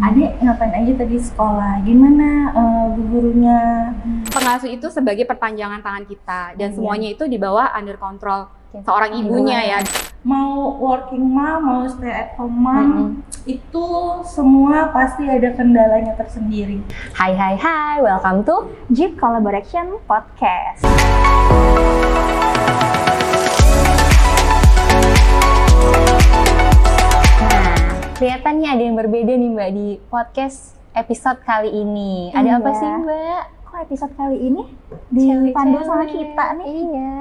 Adek ngapain aja tadi sekolah? Gimana bu gurunya? Pengasuh itu sebagai perpanjangan tangan kita dan semuanya itu di bawah under control seorang ibunya ya. Mau working mom, mau stay at home mom, itu semua pasti ada kendalanya tersendiri. Hai, welcome to Jeep Collaboration Podcast. Kelihatannya ada yang berbeda nih Mbak di podcast episode kali ini. Ada apa sih Mbak? Kok episode kali ini dipandu sama kita nih? Iya.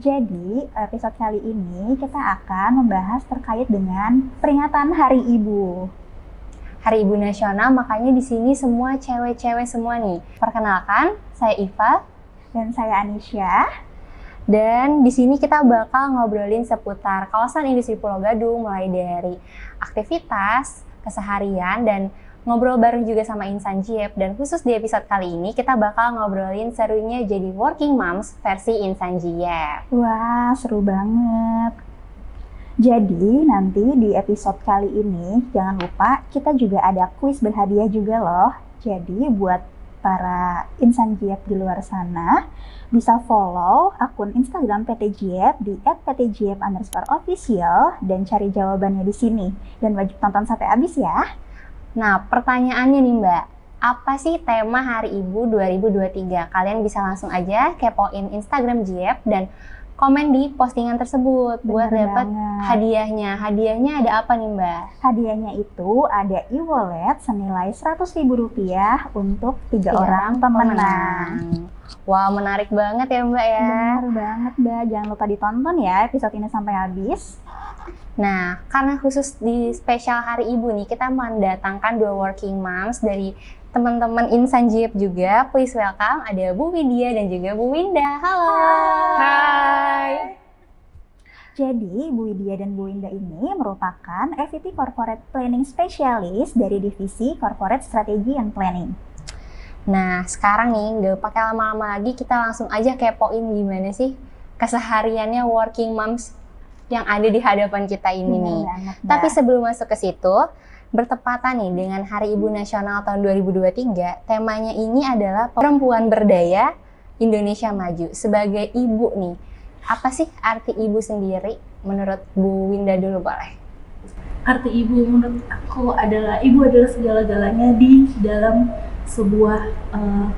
Jadi episode kali ini kita akan membahas terkait dengan peringatan Hari Ibu. Hari Ibu Nasional, makanya di sini semua cewek-cewek semua nih. Perkenalkan, saya Iva Dan saya Anisha. Dan di sini kita bakal ngobrolin seputar kawasan industri Pulau Gadung, mulai dari aktivitas, keseharian, dan ngobrol bareng juga sama Insan Jeep. Dan khusus di episode kali ini kita bakal ngobrolin serunya jadi working moms versi Insan Jeep. Wah, seru banget. Jadi nanti di episode kali ini jangan lupa kita juga ada kuis berhadiah juga loh. Jadi buat para Insan Jeep di luar sana bisa follow akun Instagram PT Jeep di @ptjeep_official dan cari jawabannya di sini. Dan wajib tonton sampai habis ya. Nah, pertanyaannya nih Mbak, apa sih tema Hari Ibu 2023? Kalian bisa langsung aja kepoin Instagram Jeep dan komen di postingan tersebut buat dapat hadiahnya. Hadiahnya ada apa nih Mbak? Hadiahnya itu ada e-wallet senilai Rp100.000 untuk 3 orang pemenang. Wah, menarik banget ya Mbak ya. Benar banget Mbak, jangan lupa ditonton ya episode ini sampai habis. Nah, karena khusus di spesial Hari Ibu nih, kita mendatangkan 2 working moms dari teman-teman Insan Jeep juga. Please welcome, ada Bu Widya dan juga Bu Winda. Halo. Hai. Jadi, Bu Widya dan Bu Winda ini merupakan EVP Corporate Planning Specialist dari Divisi Corporate Strategy and Planning. Nah, sekarang nih, nggak pakai lama-lama lagi, kita langsung aja kepoin gimana sih kesehariannya working moms yang ada di hadapan kita ini nih. Tapi sebelum masuk ke situ, bertepatan nih dengan Hari Ibu Nasional tahun 2023, temanya ini adalah Perempuan Berdaya Indonesia Maju. Sebagai ibu nih, apa sih arti ibu sendiri menurut Bu Winda dulu boleh? Arti ibu menurut aku adalah segala-galanya di dalam sebuah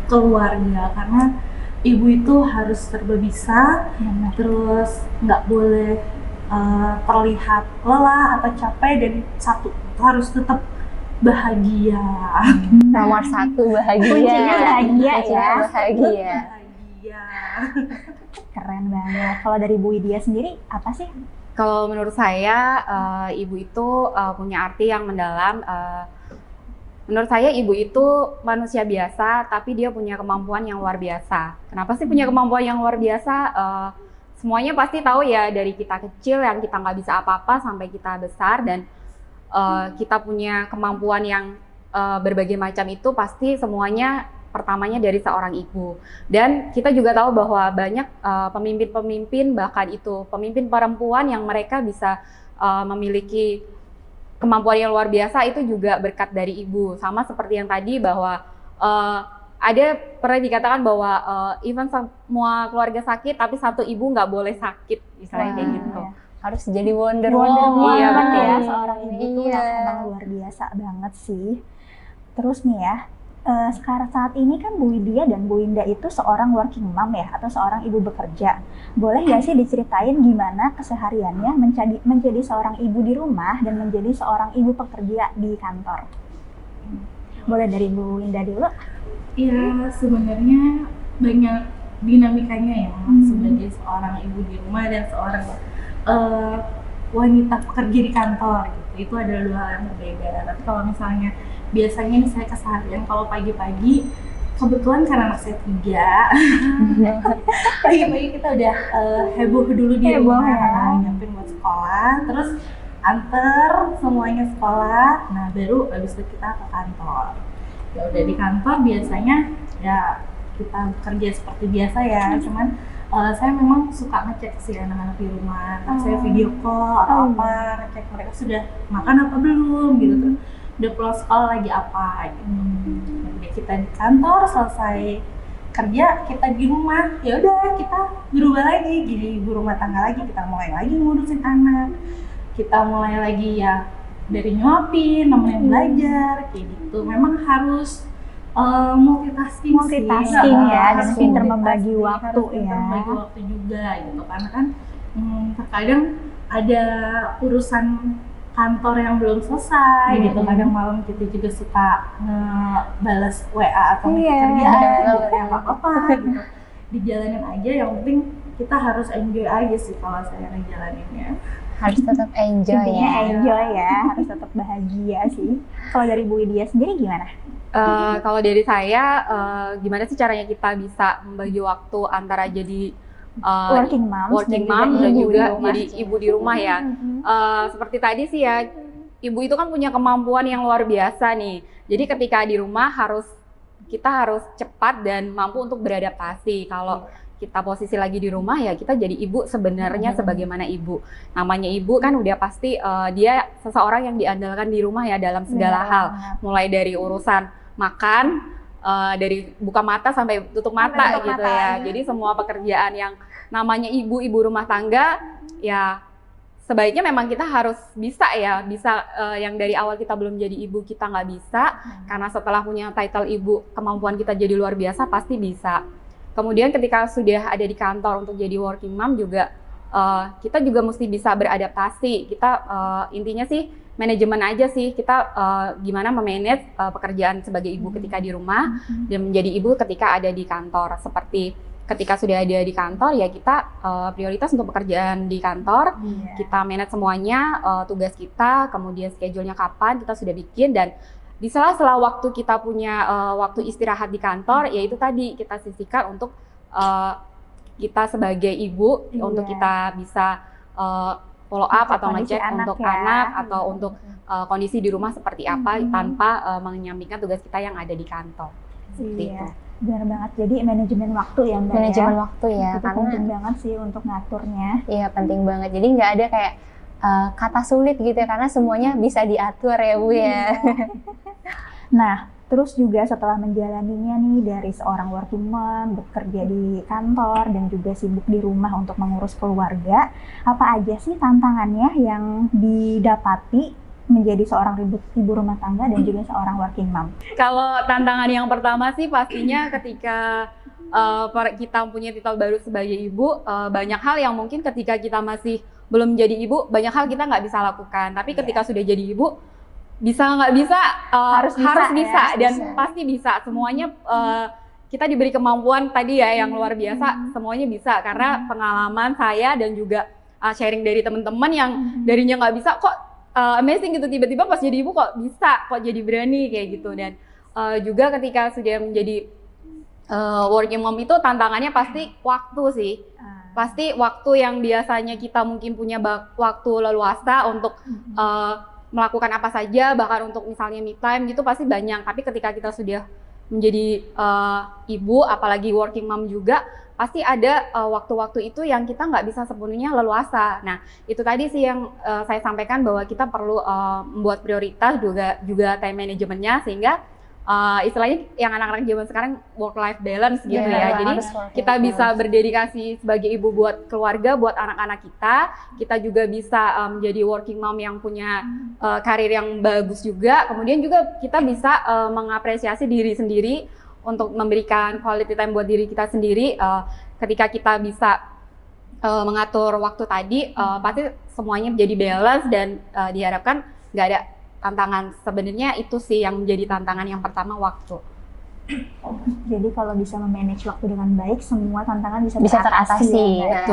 keluarga, karena ibu itu harus serba bisa, terus nggak boleh terlihat lelah atau capek, dan harus tetap bahagia. Nomor 1 bahagia. Kuncinya bahagia ya. Bahagia. Keren banget. Kalau dari Bu Widya sendiri apa sih? Kalau menurut saya, ibu itu punya arti yang mendalam. Menurut saya ibu itu manusia biasa, tapi dia punya kemampuan yang luar biasa. Kenapa sih punya kemampuan yang luar biasa? Semuanya pasti tahu ya, dari kita kecil yang kita nggak bisa apa-apa sampai kita besar, dan kita punya kemampuan yang berbagai macam itu pasti semuanya pertamanya dari seorang ibu. Dan kita juga tahu bahwa banyak pemimpin-pemimpin, bahkan itu pemimpin perempuan yang mereka bisa memiliki kemampuan yang luar biasa itu juga berkat dari ibu. Sama seperti yang tadi bahwa ada pernah dikatakan bahwa even semua keluarga sakit, tapi satu ibu nggak boleh sakit, misalnya kayak gitu. Harus jadi Wonder Woman Woman. ya, seorang ibu tuh yang emang luar biasa banget sih. Terus nih ya, sekarang saat ini kan Bu Widya dan Bu Winda itu seorang working mom ya, atau seorang ibu bekerja. Boleh nggak sih diceritain gimana kesehariannya menjadi seorang ibu di rumah dan menjadi seorang ibu pekerja di kantor? Boleh dari Bu Winda dulu? Ya, sebenarnya banyak dinamikanya ya, sebagai seorang ibu di rumah dan seorang wanita pekerja di kantor gitu. Itu adalah 2 hal yang berbeda. Tapi kalau misalnya biasanya nih saya keseharian, kalau pagi-pagi kebetulan karena anak saya 3 pagi-pagi kita udah heboh dulu di rumah ya. Nyiapin buat sekolah, terus anter semuanya sekolah, nah baru habis itu kita ke kantor. Ya udah di kantor biasanya ya kita kerja seperti biasa ya, cuman saya memang suka ngecek sih anak-anak di rumah. Saya video call atau apa, ngecek mereka sudah makan apa belum gitu. udah pulang sekolah lagi apa gitu. Jadi kita di kantor selesai kerja, kita di rumah, ya udah kita berubah lagi jadi ibu rumah tangga lagi, kita mulai lagi ngurusin anak, kita mulai lagi ya dari nyuapin, nemenin belajar kayak gitu. Memang harus multitasking sih, ya, dan harus pinter multitasking, membagi waktu harus pinter ya. membagi waktu juga gitu, karena kan terkadang ada urusan kantor yang belum selesai gitu, kadang malam kita juga suka balas WA atau kerjaan gitu, ya nggak apa-apa gitu, dijalanin aja, yang penting kita harus enjoy aja sih kalau saya ngejalaninnya. Harus tetap enjoy Intinya ya. enjoy ya, harus tetap bahagia sih. Kalau dari Bu Widya sendiri gimana? Kalau dari saya, gimana sih caranya kita bisa membagi waktu antara jadi Working moms dan juga ibu di jadi ibu di rumah ya. Seperti tadi sih ya, ibu itu kan punya kemampuan yang luar biasa nih. Jadi ketika di rumah kita harus cepat dan mampu untuk beradaptasi. Kalau kita posisi lagi di rumah ya kita jadi ibu sebenarnya sebagaimana ibu. Namanya ibu kan udah pasti dia seseorang yang diandalkan di rumah ya dalam segala hal. Mulai dari urusan makan, dari buka mata sampai tutup mata gitu ya. Jadi semua pekerjaan yang namanya ibu rumah tangga ya sebaiknya memang kita harus bisa yang dari awal kita belum jadi ibu kita nggak bisa, karena setelah punya title ibu kemampuan kita jadi luar biasa pasti bisa. Kemudian ketika sudah ada di kantor untuk jadi working mom juga kita juga mesti bisa beradaptasi. Kita intinya sih manajemen aja sih, kita gimana memanage pekerjaan sebagai ibu ketika di rumah dan menjadi ibu ketika ada di kantor. Seperti ketika sudah ada di kantor ya kita prioritas untuk pekerjaan di kantor, kita manage semuanya, tugas kita, kemudian schedule-nya kapan kita sudah bikin, dan di sela-sela waktu kita punya waktu istirahat di kantor, yaitu tadi kita sisihkan untuk kita sebagai ibu untuk kita bisa follow up atau ngecek untuk anak atau untuk kondisi di rumah seperti apa tanpa menyampingkan tugas kita yang ada di kantor. Seperti itu. Benar banget. Jadi manajemen waktu ya Mbak. Manajemen waktu ya, itu karena penting banget sih untuk ngaturnya. Iya penting banget. Jadi nggak ada kayak kata sulit gitu ya, karena semuanya bisa diatur ya Bu ya. Nah, terus juga setelah menjalaninya nih dari seorang working mom, bekerja di kantor dan juga sibuk di rumah untuk mengurus keluarga, apa aja sih tantangannya yang didapati menjadi seorang ibu rumah tangga dan juga seorang working mom? Kalau tantangan yang pertama sih pastinya ketika kita punya titel baru sebagai ibu, banyak hal yang mungkin ketika kita masih belum jadi ibu, banyak hal kita nggak bisa lakukan. Tapi ketika sudah jadi ibu, bisa nggak bisa, harus bisa dan pasti bisa. Semuanya kita diberi kemampuan tadi ya yang luar biasa, semuanya bisa. Karena pengalaman saya dan juga sharing dari teman-teman yang darinya nggak bisa kok amazing gitu, tiba-tiba pas jadi ibu kok bisa, kok jadi berani kayak gitu. Dan juga ketika sudah menjadi working mom itu tantangannya pasti waktu sih. Pasti waktu yang biasanya kita mungkin punya waktu leluasa untuk melakukan apa saja, bahkan untuk misalnya me time gitu pasti banyak. Tapi ketika kita sudah menjadi ibu, apalagi working mom juga, pasti ada waktu-waktu itu yang kita nggak bisa sepenuhnya leluasa. Nah, itu tadi sih yang saya sampaikan bahwa kita perlu membuat prioritas juga time manajemennya, sehingga istilahnya yang anak-anak zaman sekarang work-life balance gitu ya. Jadi kita bisa berdedikasi sebagai ibu buat keluarga, buat anak-anak kita. Kita juga bisa menjadi working mom yang punya karir yang bagus juga. Kemudian juga kita bisa mengapresiasi diri sendiri untuk memberikan quality time buat diri kita sendiri. Ketika kita bisa mengatur waktu tadi, pasti semuanya menjadi balance dan diharapkan nggak ada tantangan. Sebenarnya itu sih yang menjadi tantangan yang pertama, waktu. Jadi kalau bisa memanage waktu dengan baik, semua tantangan bisa teratasi. Ya,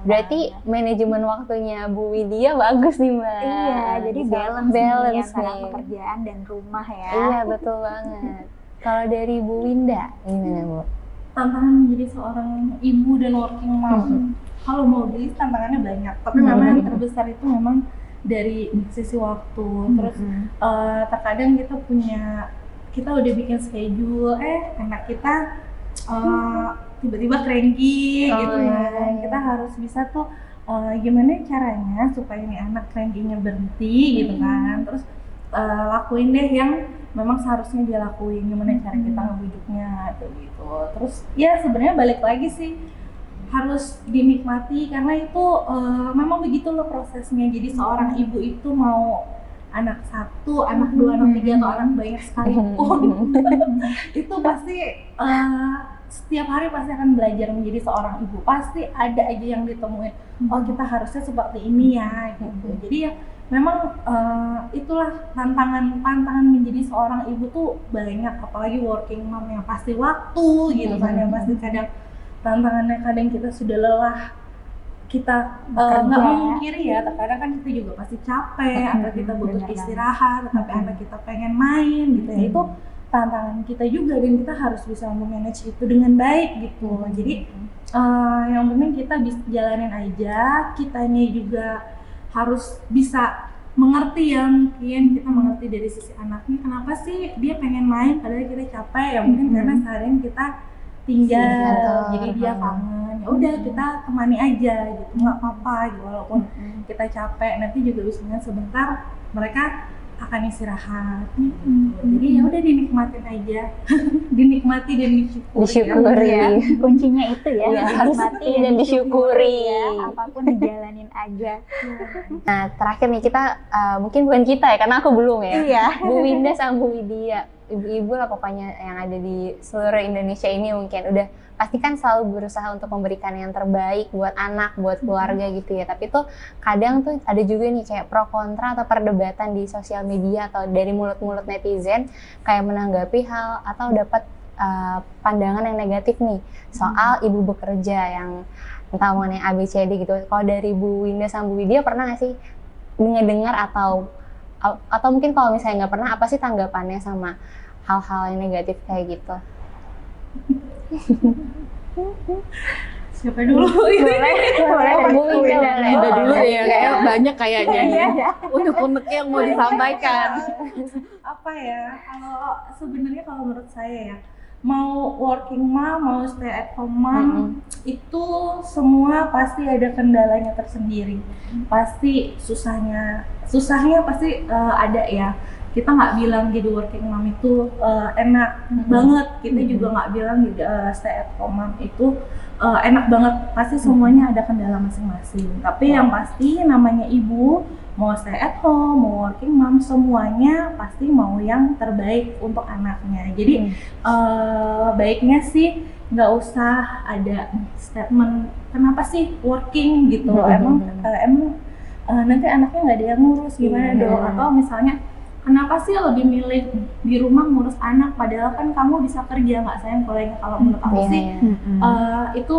berarti manajemen waktunya Bu Widya bagus nih Mbak. Iya, jadi balance nih antara pekerjaan dan rumah ya. Iya betul banget. Kalau dari Bu Winda gimana Bu? Tantangan menjadi seorang ibu dan working mom. Kalau mau di tantangannya banyak, tapi memang yang terbesar itu memang dari sisi waktu. Terus terkadang kita udah bikin schedule, anak kita tiba-tiba cranky gitu kan. Kita harus bisa tuh gimana caranya supaya nih anak cranky-nya berhenti gitu kan. Terus lakuin deh yang memang seharusnya dia lakuin, gimana cara kita ngebujuknya gitu. Terus ya sebenarnya balik lagi sih, harus dinikmati karena itu memang begitu loh prosesnya. Jadi seorang ibu itu mau anak 1, anak 2, anak 3 atau anak banyak sekalipun itu pasti setiap hari pasti akan belajar menjadi seorang ibu. Pasti ada aja yang ditemuin, oh kita harusnya seperti ini ya gitu. Jadi ya memang itulah tantangan menjadi seorang ibu tuh banyak, apalagi working mom yang pasti waktu gitu kan, yang pasti kadang tantangannya kadang kita sudah lelah, kita nggak memungkiri ya, terkadang kan kita juga pasti capek atau kita butuh istirahat, tapi anak kita pengen main gitu ya, itu tantangan kita juga dan kita harus bisa memanage itu dengan baik gitu. Jadi yang penting kita bisa jalanin aja, kitanya juga harus bisa mengerti ya, mungkin kita mengerti dari sisi anaknya kenapa sih dia pengen main padahal kita capek ya, mungkin karena seharian kita tinggal jadi dia kangen, ya udah kita temani aja gitu, nggak apa-apa gitu, walaupun kita capek nanti juga bisanya sebentar mereka akan istirahat gitu. Jadi ya udah dinikmatin aja dinikmati dan disyukuri ya. Kuncinya itu ya, Dinikmati dan disyukuri ya, apapun dijalanin aja. Nah terakhir nih kita mungkin bukan kita ya karena aku belum ya, Iya. Bu Winda sama Bu Widya, ibu-ibu lah pokoknya yang ada di seluruh Indonesia ini mungkin udah pasti kan selalu berusaha untuk memberikan yang terbaik buat anak, buat keluarga gitu ya. Tapi tuh kadang tuh ada juga nih kayak pro kontra atau perdebatan di sosial media atau dari mulut-mulut netizen kayak menanggapi hal atau dapat pandangan yang negatif nih soal ibu bekerja yang entah mengenai ABCD gitu. Kalau dari Bu Winda sama Bu Widya pernah nggak sih dengar atau mungkin kalau misalnya nggak pernah, apa sih tanggapannya sama hal-hal yang negatif kayak gitu? Siapa dulu? Boleh Bu Winda Udah dulu ya, kayak banyak kayaknya unek-uneknya yang mau disampaikan. Apa ya, kalau sebenarnya kalau menurut saya ya, mau working mom, mau stay at home mom, itu semua pasti ada kendalanya tersendiri. Pasti susahnya pasti ada ya. Kita nggak bilang jadi working mom itu enak banget, kita juga nggak bilang jadi stay at home mom itu enak banget. Pasti semuanya ada kendala masing-masing. Tapi yang pasti namanya ibu, mau stay at home, mau working mom, semuanya pasti mau yang terbaik untuk anaknya. Jadi baiknya sih nggak usah ada statement kenapa sih working gitu, emang nanti anaknya nggak ada yang ngurus gimana dong, atau misalnya kenapa sih lebih milih di rumah ngurus anak padahal kan kamu bisa kerja, nggak sayang? Kalau menurut aku sih itu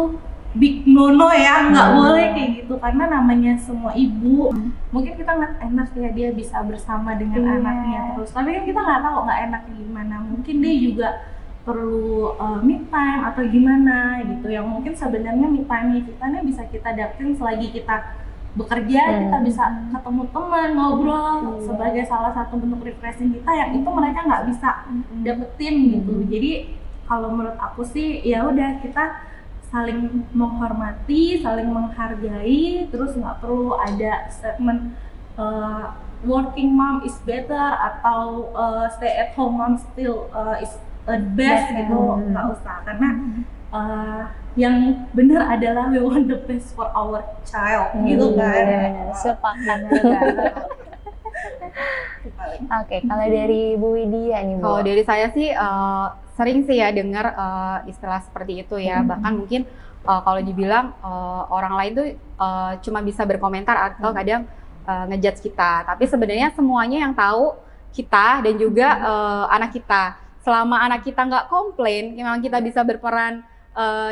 big no ya, nggak boleh kayak gitu, karena namanya semua ibu mungkin kita nggak enak ya dia bisa bersama dengan anaknya terus, tapi kan kita nggak tahu nggak enaknya gimana, mungkin dia juga perlu me time atau gimana gitu, yang mungkin sebenarnya me time kita nih bisa kita dapetin selagi kita bekerja, kita bisa ketemu teman, ngobrol sebagai salah satu bentuk refreshing kita yang itu mereka nggak bisa dapetin gitu. Jadi kalau menurut aku sih ya udah kita saling menghormati, saling menghargai, terus nggak perlu ada statement working mom is better atau stay at home mom still is best gitu, nggak usah, karena yang benar adalah we want the best for our child gitu kan. Sepakat banget. Oke, kalau dari Bu Widya nih Bu. Kalau dari saya sih sering sih ya dengar istilah seperti itu ya. Bahkan mungkin kalau dibilang orang lain tuh cuma bisa berkomentar atau kadang ngejudge kita. Tapi sebenarnya semuanya yang tahu kita dan juga anak kita. Selama anak kita nggak komplain, memang kita bisa berperan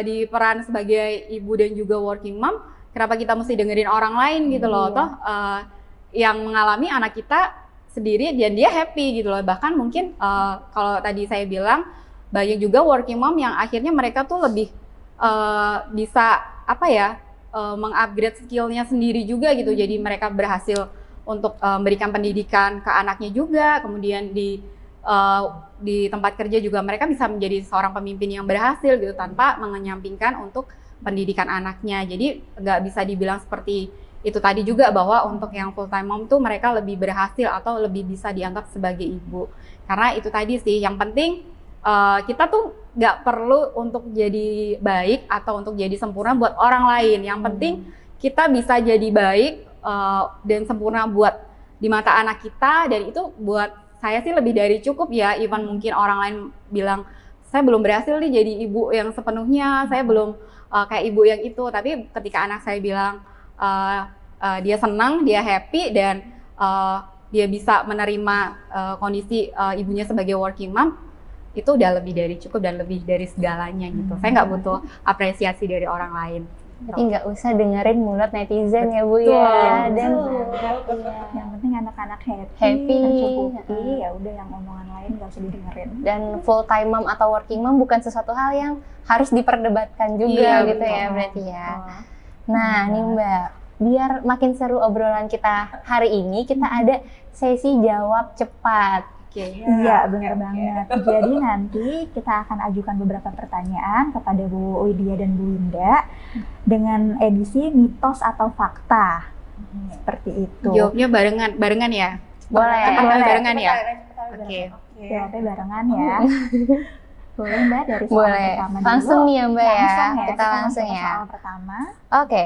di peran sebagai ibu dan juga working mom, kenapa kita mesti dengerin orang lain gitu loh. Toh yang mengalami anak kita sendiri dan dia happy gitu loh. Bahkan mungkin kalau tadi saya bilang banyak juga working mom yang akhirnya mereka tuh lebih bisa apa ya mengupgrade skillnya sendiri juga gitu. Jadi mereka berhasil untuk memberikan pendidikan ke anaknya juga, kemudian di tempat kerja juga mereka bisa menjadi seorang pemimpin yang berhasil gitu tanpa mengenyampingkan untuk pendidikan anaknya. Jadi nggak bisa dibilang seperti itu tadi juga bahwa untuk yang full time mom tuh mereka lebih berhasil atau lebih bisa dianggap sebagai ibu. Karena itu tadi sih, yang penting kita tuh nggak perlu untuk jadi baik atau untuk jadi sempurna buat orang lain. Yang penting kita bisa jadi baik dan sempurna buat di mata anak kita, dan itu buat saya sih lebih dari cukup ya. Even mungkin orang lain bilang saya belum berhasil nih jadi ibu yang sepenuhnya, saya belum kayak ibu yang itu. Tapi ketika anak saya bilang dia senang, dia happy, dan dia bisa menerima kondisi ibunya sebagai working mom, itu udah lebih dari cukup dan lebih dari segalanya gitu. Saya nggak butuh apresiasi dari orang lain. Berarti nggak usah dengerin mulut netizen ya Bu Betul. ya. Dan Yang penting anak-anak happy, Happy. tercukupi, ya udah yang omongan lain nggak usah didengerin. dan full time mom atau working mom bukan sesuatu hal yang harus diperdebatkan juga Iya, gitu betul. ya berarti ya. Nah nih Mbak, biar makin seru obrolan kita hari ini, kita ada sesi jawab cepat. Iya, benar banget. Jadi nanti kita akan ajukan beberapa pertanyaan kepada Bu Widya dan Bu Winda dengan edisi mitos atau fakta. Seperti itu. Jawabnya barengan ya. Boleh. Cepat Boleh. barengan ya. Oke. Jawabnya barengan ya. Boleh Mbak dari soal Boleh. pertama Langsung dulu. nih ya Mbak ya. Langsung ya. Kita langsung ke ya. soal pertama. Oke,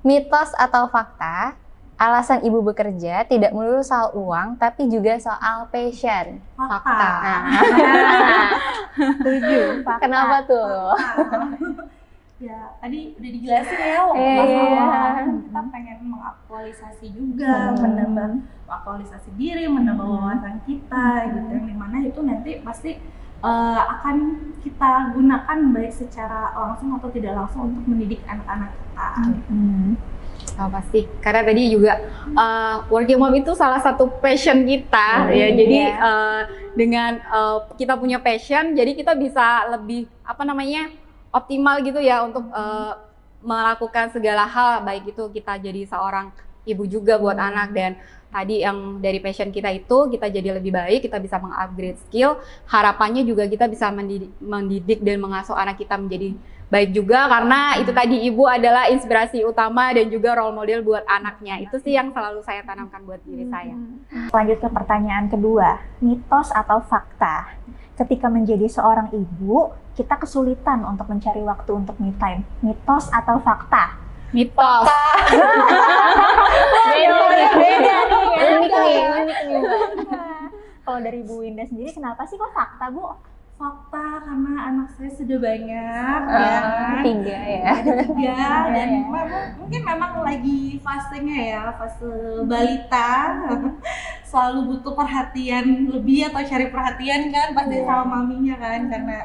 mitos atau fakta, alasan ibu bekerja tidak melulu soal uang, tapi juga soal passion. Fakta. Setuju. Fakta. Kenapa tuh? Ya, tadi udah dijelasin ya, Iya. kita pengen mengaktualisasi juga, mengaktualisasi diri, menambah wawasan kita, gitu. Yang dimana itu nanti pasti akan kita gunakan baik secara langsung atau tidak langsung untuk mendidik anak-anak kita. Oh, pasti. Karena tadi juga working mom itu salah satu passion kita ya. Jadi dengan kita punya passion, jadi kita bisa lebih optimal gitu ya untuk melakukan segala hal, baik itu kita jadi seorang ibu juga buat anak, dan tadi yang dari passion kita itu kita jadi lebih baik, kita bisa mengupgrade skill. Harapannya juga kita bisa mendidik dan mengasuh anak kita menjadi baik juga, karena itu tadi ibu adalah inspirasi utama dan juga role model buat anaknya. Itu sih yang selalu saya tanamkan buat diri saya. Lanjut ke pertanyaan kedua, mitos atau fakta? Ketika menjadi seorang ibu, kita kesulitan untuk mencari waktu untuk me time. Mitos atau fakta? Mitos. Beda nih, unik nih. Kalau dari Bu Winda sendiri, kenapa sih kok fakta, Bu? Fakta, karena anak saya sudah banyak, ya kan? 3 ya. Ada 3, dan mungkin memang lagi fasenya ya, fase balita, selalu butuh perhatian lebih atau cari perhatian kan pasti sama maminya kan, karena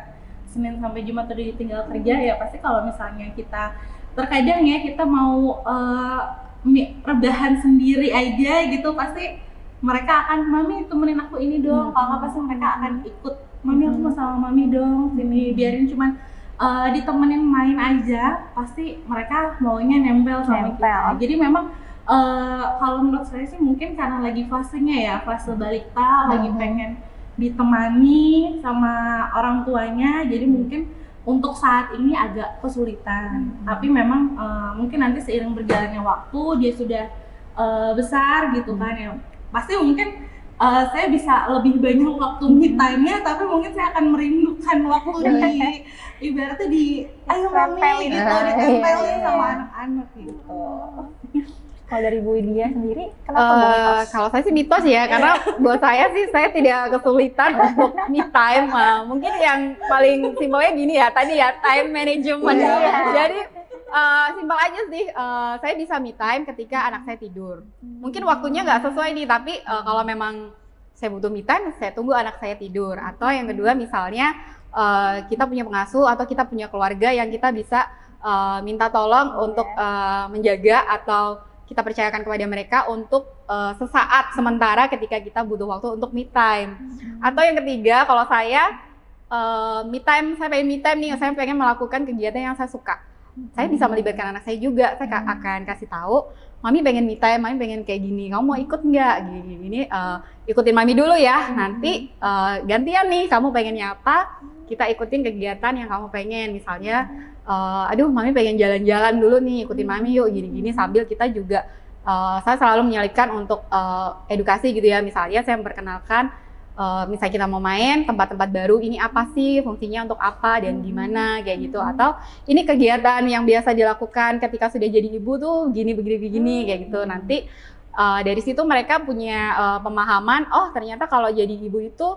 Senin sampai Jumat udah ditinggal kerja ya. Pasti kalau misalnya kita terkadang ya kita mau rebahan sendiri aja gitu, pasti mereka akan, mami temenin aku ini dong. Kalau nggak pasti mereka akan ikut, mami aku mau sama mami dong sini, biarin cuman ditemenin main aja, pasti mereka maunya nempel sama kita. Jadi memang kalau menurut saya sih mungkin karena lagi fasenya ya, fase balita, lagi pengen ditemani sama orang tuanya, jadi mungkin untuk saat ini agak kesulitan. Tapi memang mungkin nanti seiring berjalannya waktu, dia sudah besar gitu kan ya, pasti mungkin saya bisa lebih banyak waktu me time-nya, tapi mungkin saya akan merindukan waktu ibaratnya ayo mami gitu, ditempelin sama anak-anak gitu. Kalau dari Bu Widya sendiri, kenapa mitos? Kalau saya sih mitos ya, karena buat saya sih saya tidak kesulitan untuk me time. Mungkin yang paling simpelnya gini ya, tadi ya time management. Jadi simpel aja sih, saya bisa me time ketika anak saya tidur. Mungkin waktunya nggak sesuai nih, tapi kalau memang saya butuh me time, saya tunggu anak saya tidur. Atau yang kedua misalnya kita punya pengasuh atau kita punya keluarga yang kita bisa minta tolong untuk menjaga, atau kita percayakan kepada mereka untuk sesaat sementara ketika kita butuh waktu untuk me time. Atau yang ketiga, kalau saya me time, saya pengen me time nih, saya pengen melakukan kegiatan yang saya suka. Saya bisa melibatkan anak saya juga. Saya akan kasih tahu, mami pengen me time, mami pengen kayak gini, kamu mau ikut nggak? Gini, ikutin mami dulu ya. Nanti gantian nih, kamu pengennya apa? Kita ikutin kegiatan yang kamu pengen. Misalnya, aduh mami pengen jalan-jalan dulu nih, ikutin mami yuk, gini-gini, sambil kita juga saya selalu menyelipkan untuk edukasi gitu ya. Misalnya saya memperkenalkan, misalnya kita mau main tempat-tempat baru, ini apa sih, fungsinya untuk apa dan gimana kayak gitu. Atau ini kegiatan yang biasa dilakukan ketika sudah jadi ibu tuh gini begini kayak gitu. Nanti dari situ mereka punya pemahaman, oh ternyata kalau jadi ibu itu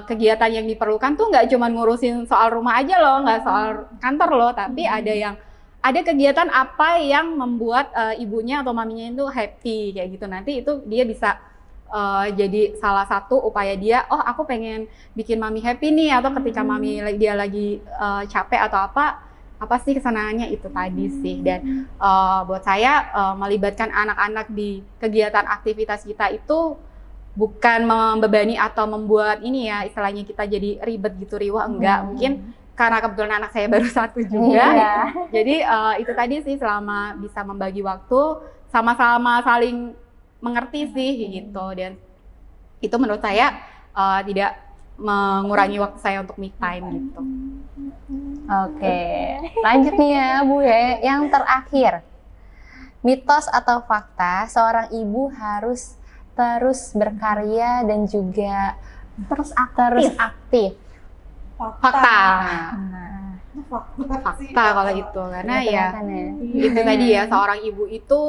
kegiatan yang diperlukan tuh nggak cuma ngurusin soal rumah aja loh, nggak soal kantor loh, tapi ada kegiatan apa yang membuat ibunya atau maminya itu happy kayak gitu. Nanti itu dia bisa jadi salah satu upaya dia, oh aku pengen bikin mami happy nih, atau ketika mami dia lagi capek atau apa sih kesenangannya itu tadi sih. Dan buat saya melibatkan anak-anak di kegiatan aktivitas kita itu bukan membebani atau membuat ini ya istilahnya kita jadi ribet gitu, riwah, enggak. Mungkin karena kebetulan anak saya baru 1 juga, jadi itu tadi sih, selama bisa membagi waktu, sama-sama saling mengerti sih gitu. Dan itu menurut saya tidak mengurangi waktu saya untuk me time gitu. Oke, lanjut nih ya Bu ya. Yang terakhir, mitos atau fakta seorang ibu harus terus berkarya dan juga terus aktif. Fakta. Nah, Fakta kalau itu, karena ya kelihatan ya. itu tadi ya, seorang ibu itu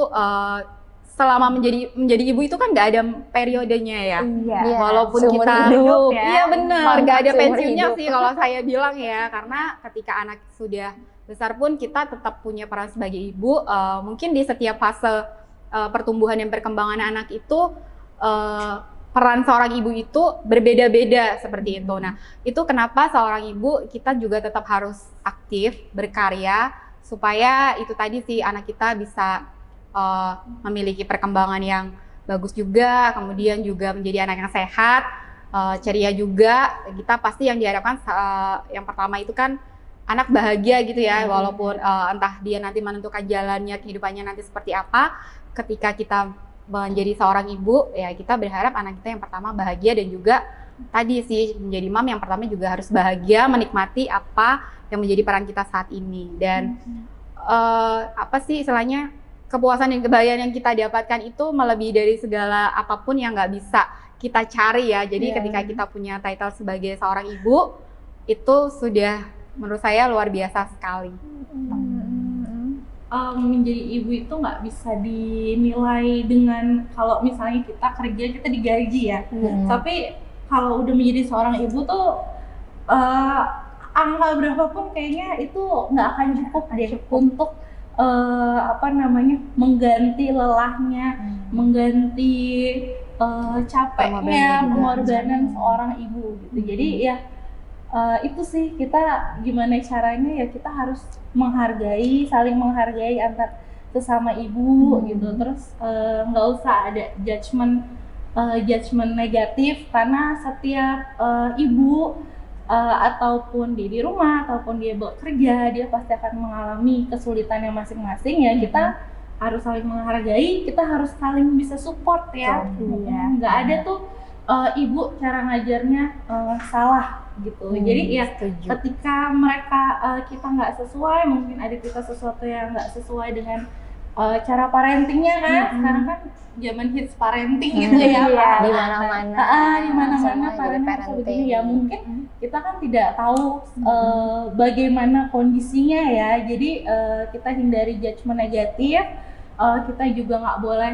selama menjadi ibu itu kan nggak ada periodenya ya. Iya, Walaupun seumur kita hidup ya. iya benar, Mantap, nggak ada seumur pensiunnya hidup. sih kalau saya bilang ya, karena ketika anak sudah besar pun kita tetap punya peran sebagai ibu. Mungkin di setiap fase pertumbuhan dan perkembangan anak itu peran seorang ibu itu berbeda-beda seperti itu. Nah, itu kenapa seorang ibu kita juga tetap harus aktif, berkarya, supaya itu tadi sih anak kita bisa memiliki perkembangan yang bagus juga, kemudian juga menjadi anak yang sehat, ceria juga. Kita pasti yang diharapkan yang pertama itu kan anak bahagia gitu ya, walaupun entah dia nanti menentukan jalannya, kehidupannya nanti seperti apa. Ketika kita menjadi seorang ibu, ya kita berharap anak kita yang pertama bahagia, dan juga tadi sih menjadi mam yang pertama juga harus bahagia, menikmati apa yang menjadi peran kita saat ini. Dan apa sih istilahnya, kepuasan dan kebahagiaan yang kita dapatkan itu melebihi dari segala apapun yang nggak bisa kita cari ya. Jadi ketika kita punya title sebagai seorang ibu, itu sudah menurut saya luar biasa sekali. Menjadi ibu itu nggak bisa dinilai dengan kalau misalnya kita kerja kita digaji ya. Tapi kalau udah menjadi seorang ibu tuh angka berapapun kayaknya itu nggak akan cukup deh untuk mengganti lelahnya, mengganti capeknya, pengorbanan seorang ibu gitu. Jadi ya itu sih, kita gimana caranya ya kita harus menghargai, saling menghargai antar sesama ibu gitu. Terus nggak usah ada judgement negatif, karena setiap ibu ataupun dia di rumah ataupun dia bekerja, dia pasti akan mengalami kesulitannya masing-masing ya. Kita harus saling menghargai, kita harus saling bisa support ya. Nggak ada tuh ibu cara ngajarnya salah gitu. Jadi ya ketika kita nggak sesuai, mungkin ada kita sesuatu yang nggak sesuai dengan cara parentingnya kan. Sekarang kan zaman hits parenting gitu ya, di mana-mana parenting begini ya. Mungkin kita kan tidak tahu bagaimana kondisinya ya. Jadi kita hindari judgement negatif. Kita juga nggak boleh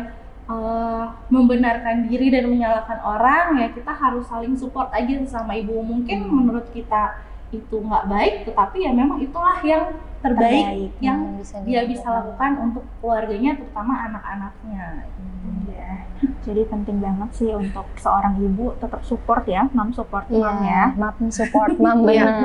membenarkan diri dan menyalahkan orang ya. Kita harus saling support aja sama ibu. Mungkin menurut kita itu nggak baik, tetapi ya memang itulah yang terbaik yang dia bisa lakukan untuk keluarganya, terutama anak-anaknya. Jadi penting banget sih untuk seorang ibu tetap support ya, mam support mam ya. Mam support mam, benar.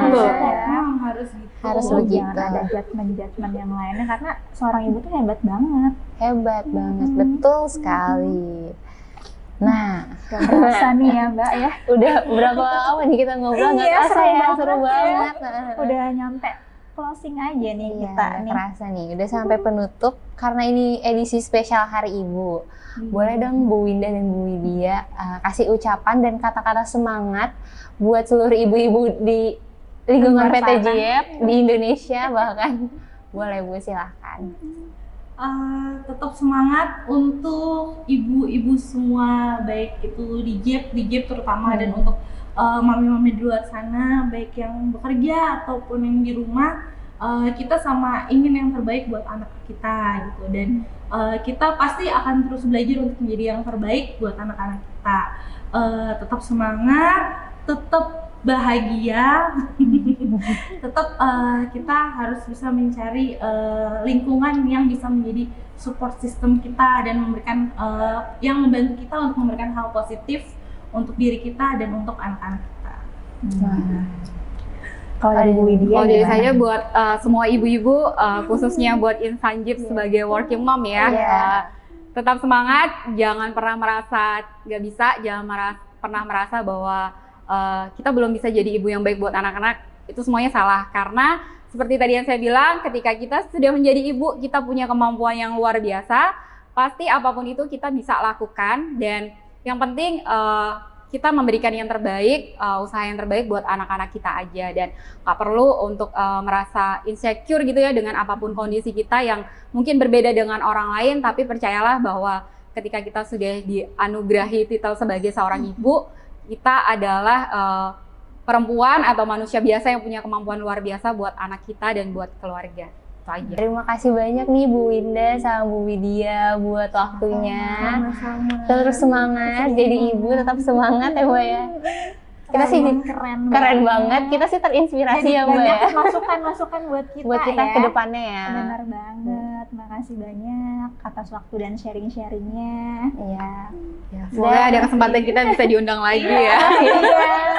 Harus begitu. Jangan ada judgement yang lainnya, karena seorang ibu tuh hebat banget. Betul sekali. Nah, gak berasa nih ya Mbak ya. Udah berapa lama nih kita ngobrol, nggak kerasa ya, seru banget. Udah nyampe closing aja nih kita nih. Kerasa nih, udah sampai penutup karena ini edisi spesial Hari Ibu. Boleh dong Bu Winda dan Bu Widya kasih ucapan dan kata-kata semangat buat seluruh ibu-ibu di lingkungan PT JIEP di Indonesia bahkan. Boleh Bu, silahkan. tetap semangat untuk ibu-ibu semua, baik itu di JEP terutama dan untuk mami-mami di luar sana, baik yang bekerja ataupun yang di rumah, kita sama ingin yang terbaik buat anak kita gitu, dan kita pasti akan terus belajar untuk menjadi yang terbaik buat anak-anak kita. Tetap semangat, tetap bahagia, tetap kita harus bisa mencari lingkungan yang bisa menjadi support system kita dan memberikan yang membantu kita untuk memberikan hal positif untuk diri kita dan untuk anak-anak kita. Kalau dari Bu Widya Kalau dari gimana? saya buat semua ibu-ibu, khususnya buat Insan JIP sebagai working mom ya, tetap semangat, jangan pernah merasa nggak bisa, jangan pernah merasa bahwa kita belum bisa jadi ibu yang baik buat anak-anak. Itu semuanya salah, karena seperti tadi yang saya bilang, ketika kita sudah menjadi ibu, kita punya kemampuan yang luar biasa, pasti apapun itu kita bisa lakukan, dan yang penting kita memberikan yang terbaik, usaha yang terbaik buat anak-anak kita aja, dan nggak perlu untuk merasa insecure gitu ya dengan apapun kondisi kita yang mungkin berbeda dengan orang lain, tapi percayalah bahwa ketika kita sudah dianugerahi titel sebagai seorang ibu, kita adalah perempuan atau manusia biasa yang punya kemampuan luar biasa buat anak kita dan buat keluarga. Itu aja. Terima kasih banyak nih Bu Winda sama Bu Widya buat waktunya. Sama-sama. Terus semangat jadi ibu, tetap semangat ya Mbak ya. Kita sih keren banget, kita sih terinspirasi ya Mbak ya. Banyak masukan-masukan buat kita, Buat kita ya. ke depannya ya. Benar banget, makasih banyak atas waktu dan sharing-sharingnya. Iya. Ya, semoga ada kesempatan kita bisa diundang lagi ya.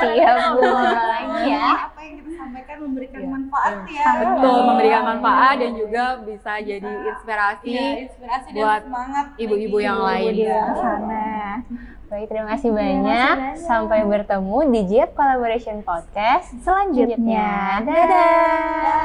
Siap Bu, ngobrol lagi ya. Apa yang kita sampaikan memberikan manfaat ya. Betul, memberikan manfaat dan juga bisa jadi inspirasi Inspirasi buat dan semangat ibu-ibu yang lain. Di luar sana. Baik, terima kasih banyak. Sampai bertemu di JIP Collaboration Podcast Selanjutnya, Dadah.